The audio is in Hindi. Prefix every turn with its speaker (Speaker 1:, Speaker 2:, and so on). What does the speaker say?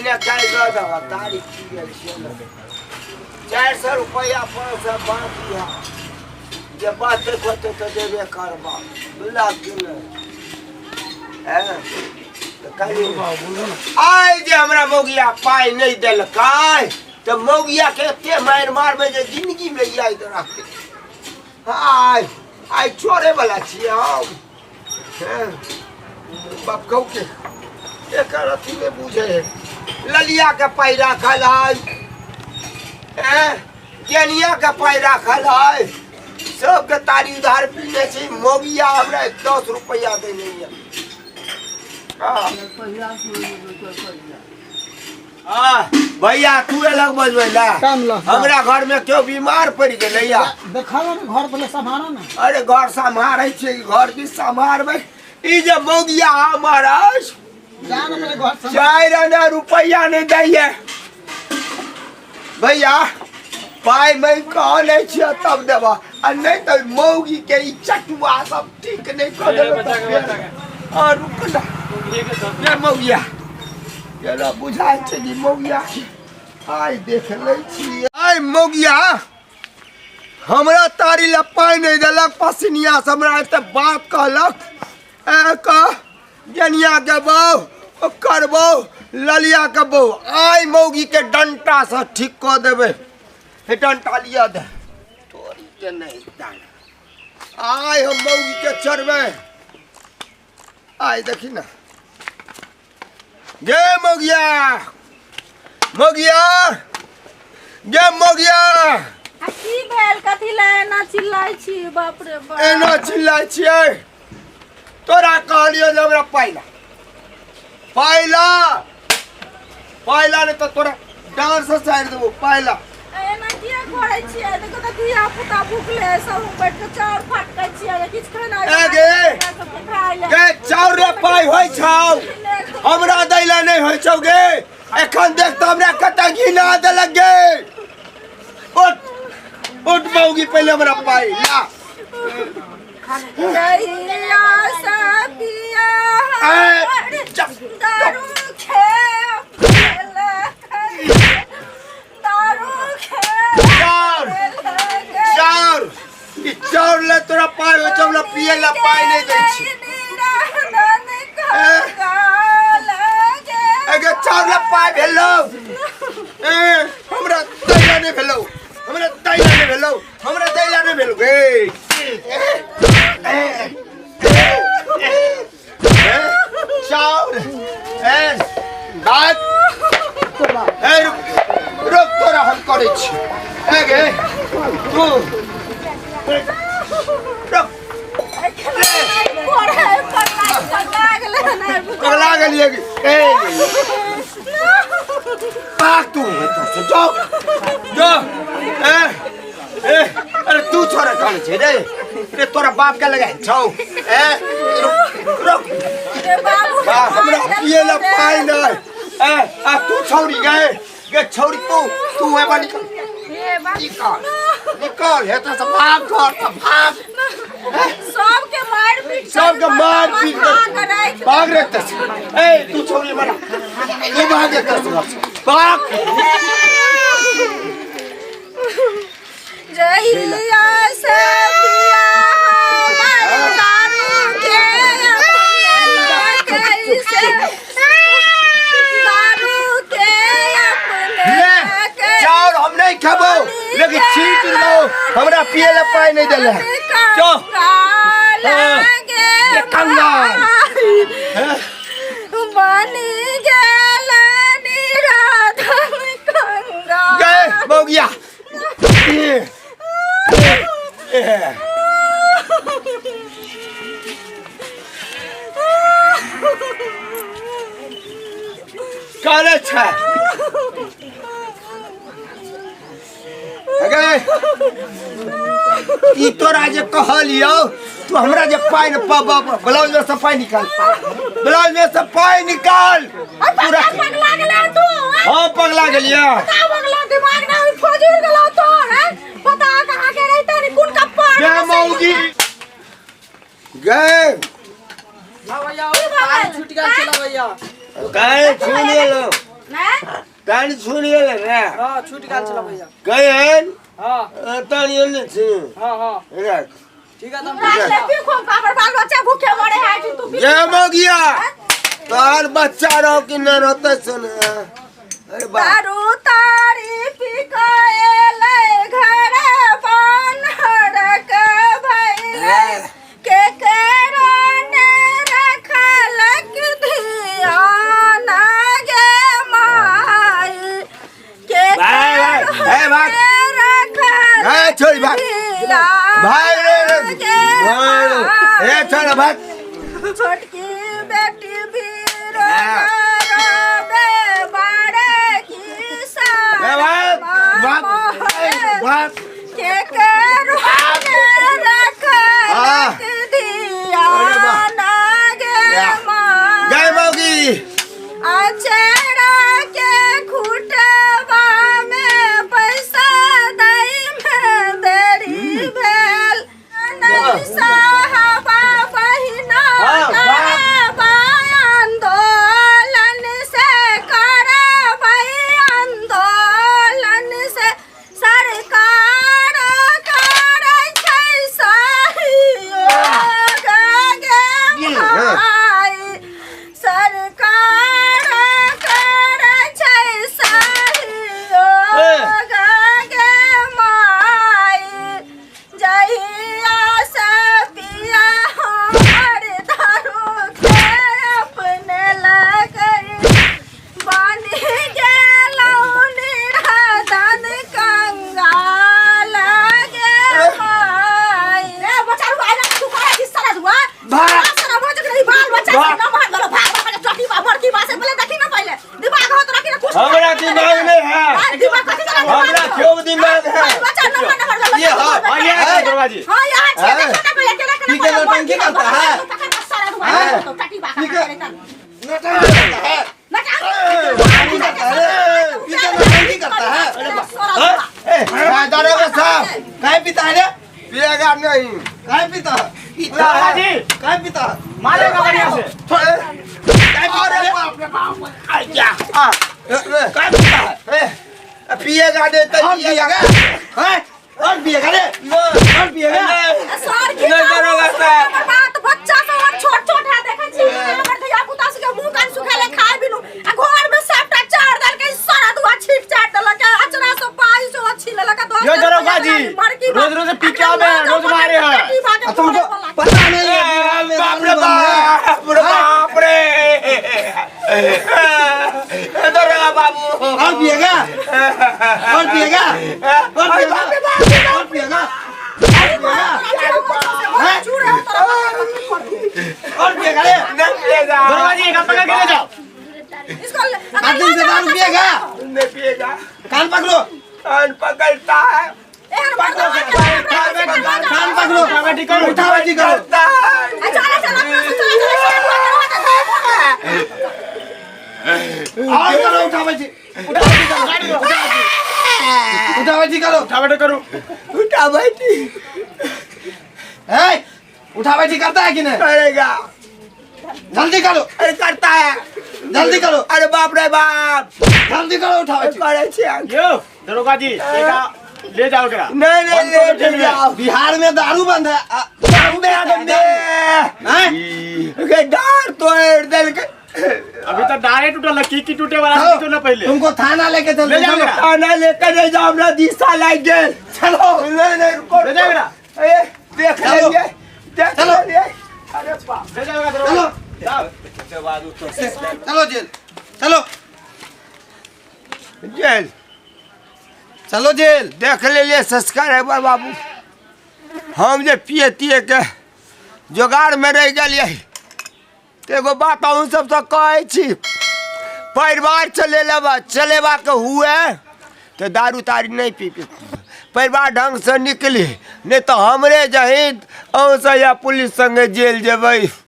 Speaker 1: पहिने काल दऽ दह तारीख की गेल छै 400 रुपया 500 बाकी है जे बाते खोते तो देबे करबा बुझला कि नहीं आइ जे हमरा मौगिया पाइ नहीं देलकै तो मौगिया के एते मार में जे जिंदगी में याद रखते आइ आइ छोड़े वाला छियै हम बाप कहू के एक अथी में बुझे ललिया के पाइ राखल है गेनिया के पाइ राखल है सबके तारी उधार पीने छी मौगिया हमरा 10 रुपया देने है भैया तू अलग बजबैला हमरा घर में क्यों बीमार पड़ गेलै या
Speaker 2: देखावा ना घर पहले संभालो ना
Speaker 1: अरे घर संभारै छै घर की संभारबै ई जे मौगिया हमरस
Speaker 2: जान मेरे घर से
Speaker 1: 4 रुपया नहीं दैये भैया पाई मैं कह नहीं छियै तब देबा आ नहीं तो मौगी के ई चटुआ सब ठीक नहीं कर देबे और रुक ना ये मौगिया जरा बुझाय छै कि मौगिया आइ देख लै छी आइ मौगिया हमरा तारी ला पाई नहीं देलक पसिनिया से हमरा एते बात कहलक जनिया के बहू करबो ललिया के बहू आइ मौगी के डंटा से ठीक कर देबे हे डंटा लिया दे तोरी के नहीं दाना आइ हम मौगी के चढ़बे आइ देखी ना गे मौगिया मौगिया गे मौगिया
Speaker 3: की भेल कथी ला एना चिल्लाइ छी बाप रे बाप
Speaker 1: एना चिल्लाइ छियै तोरा कहलियो जे हमरा पाइला नहीं तो तोरा डांस से साइड देबो पाइला
Speaker 3: एना किया करै छियै देखो त धिया पुता भूखले सब बैठ के चाउर फाटकै छियै किछ खाना
Speaker 1: गे चाउर रे पाइ होय छौ हमरा दैला नहीं होय छौ गे एखन देख त हमरा कत घिना देलक गे उठ मौगी पहले हमरा पाइ ला
Speaker 3: जइया सपिया दारू
Speaker 1: चाउर ले तोरा पाइ हो हमरा पिए ला पाइ नहीं दै छी अगे चाउर ला पाइ भेलौ हमरा दैला नहीं भेलौ हमरा दैला नहीं भेलौ गे चाउर बात रुक तोरा हम करे छी गे तू पगला गेलिए पाक तू जो अरे तू छोरा कौन छे रे रे तोरा बाप के लगाइ छौ रुक हमरा पिए ला पाइ नहीं आ तू छौरी गे छौरी तू है बानी निकल हेता से भाग घर से भाग
Speaker 3: सबके मार पीट
Speaker 1: भाग रे तस ए तू छौरी मरा तू भाग रे तस भाग
Speaker 3: जइया से पिया दारू के कैसे
Speaker 1: चाउर हम नहीं खाबो लेकिन छीट लो हमरा पिए ला पाइ नहीं देले जो ये कंगाल
Speaker 3: बनी गेल निराधम कंगाल
Speaker 1: गे मौगिया काले छे अगे ई तोरा जे कहलियो तू हमरा जे पाइ न पाबा ब्लाउज में से पाइ निकाल पूरा
Speaker 3: पगला गेला तू
Speaker 1: हां पगला गेलिया
Speaker 3: पगला दिमाग ना फौजी गेला तो है पता कहां के रहता रे कोन का पार
Speaker 1: गे मौगी गे
Speaker 2: भैया पानी छूट गया चला भैया
Speaker 1: काय छूने लो
Speaker 3: ना
Speaker 1: तानी सुनिए रे
Speaker 2: हां छूट गेल छला भैया
Speaker 1: कहन
Speaker 2: हां
Speaker 1: तानी ने छी
Speaker 2: हां
Speaker 1: रे
Speaker 2: ठीक है तुम
Speaker 3: रात में भी खूब बाबर बाल बच्चा भूखे मरे है कि तू भी
Speaker 1: ये मगिया तार बच्चा रहो कि न रहते सुन अरे बा
Speaker 3: दारू तारी पी ले घरे बन हड़क भइले के करने रखल कि ध्यान गे माई के
Speaker 1: भाग ए छोड़ भाग भाग रे ए छोड़ भाग
Speaker 3: छोटकी बेटी भी रोबे बड़े की सा
Speaker 1: भाग
Speaker 3: के करने रखल ध्यान गे माई
Speaker 1: गए मौगी
Speaker 3: अचेरा के खुटवा में पैसा दई में देरी भेल नहीं साहबा बहिना आंदोलन से करबै आंदोलन से सरकार करै छै सहयोग गे माई सरकार करै छै सहयोग गे माई जहिया से पिया हमर दारू के अपने लगै बानी गेलौ निराधन कंगाल गे माई रे बच्चा रुआ ना तू करे कि सारा दुआ
Speaker 1: भाग
Speaker 3: सारा भोज के बाल बच्चा से न मार गलो भाग चटी बाबर की बात से पहले देखी ना पहले दिमाग हो तो रखी ना कुछ
Speaker 1: हमरा दिमाग में है
Speaker 3: दिमाग कथि चला
Speaker 1: हमरा क्यों दिमाग है
Speaker 3: बच्चा न मार गलो
Speaker 1: ये हां दरवाजी
Speaker 3: हां यहाँ छे देखो पहले केला के
Speaker 1: ठीक है नौटंकी करता है
Speaker 3: सारा दुआ तो टटी बाका
Speaker 1: ठीक है।
Speaker 3: करे तन
Speaker 1: नौटंकी करता है
Speaker 3: नौटंकी
Speaker 1: करता है ए दारोगा साहब काय पिता है रे पिएगा नहीं काय पिता पिता है काय पिता
Speaker 2: मारेगा बढ़िया से
Speaker 1: काय अरे बाप रे बाप आजा काय पिता है पिएगा नहीं तो पिएगा हैं और पिएगा रे और पिएगा
Speaker 3: सर की
Speaker 1: नहीं दारोगा साहब
Speaker 3: बात बच्चा सब छोट छोट है देखे छी हमर धिया पुता के मुंह कान सुखाले खाए बिनु आ घर में सबटा चार दल के सारा दुआ छीट चाट देलक अचरा सब पाई से अच्छी लेलक
Speaker 4: यो दरोगा जी, रोज-रोज पीछा में रोज मारे हैं।
Speaker 1: तुमको पता नहीं है बाप रे बाप रे दरोगा बाबू
Speaker 4: और पिएगा और पिएगा और पिएगा और पिएगा और पिएगा रे
Speaker 1: नहीं पिएगा
Speaker 4: दरोगा जी का पकड़ के ले जाओ
Speaker 3: इसको
Speaker 4: आदमी से दारू पिएगा
Speaker 1: नहीं पिएगा
Speaker 4: कान पकड़ो
Speaker 1: कान पकड़ता है
Speaker 3: एहन
Speaker 4: कान पकड़ो उठावटी करो उठावटी करो
Speaker 1: करता है
Speaker 4: और करो उठावटी उठावटी करो उठावटी करो
Speaker 1: उठा बैठी
Speaker 4: ए उठावटी करता है कि नहीं
Speaker 1: करेगा
Speaker 4: जल्दी करो
Speaker 1: अरे करता है
Speaker 4: जल्दी करो
Speaker 1: अरे बाप रे बाप
Speaker 4: जल्दी करो उठावटी
Speaker 1: करे छे
Speaker 4: यो दरोगा जी एक ले जाओ करा
Speaker 1: नहीं ले जाओ
Speaker 4: बिहार में दारू बंद है
Speaker 1: दारू में आदम दे के डार तोड़ देल के
Speaker 4: अभी तो डायरेक्ट टूटा की टूटे वाला तो ना पहले तुमको थाना लेके चल
Speaker 1: ले जाओ खाना लेकर नहीं जाओ हमरा दिशा लग गए चलो नहीं रुको
Speaker 4: ले जाओ ना
Speaker 1: ए देख लेंगे देख
Speaker 4: चलो।
Speaker 1: लेंगे अरे बाप
Speaker 4: ले जाओ चलो चलो जेल चलो
Speaker 1: जेल
Speaker 4: चलो जेल
Speaker 1: देख ले लिए सब्सक्राइबर बाबू हम जे पियतिए के जोगाड़ में रह गए तो एगो बात अहूँ सबसे कहै छी परिवार चलेबा के हुए तो दारू तारी नहीं पी परिवार ढंग से निकली नहीं तो हमरे जहित अहूँ से या पुलिस संगे जेल जेबै।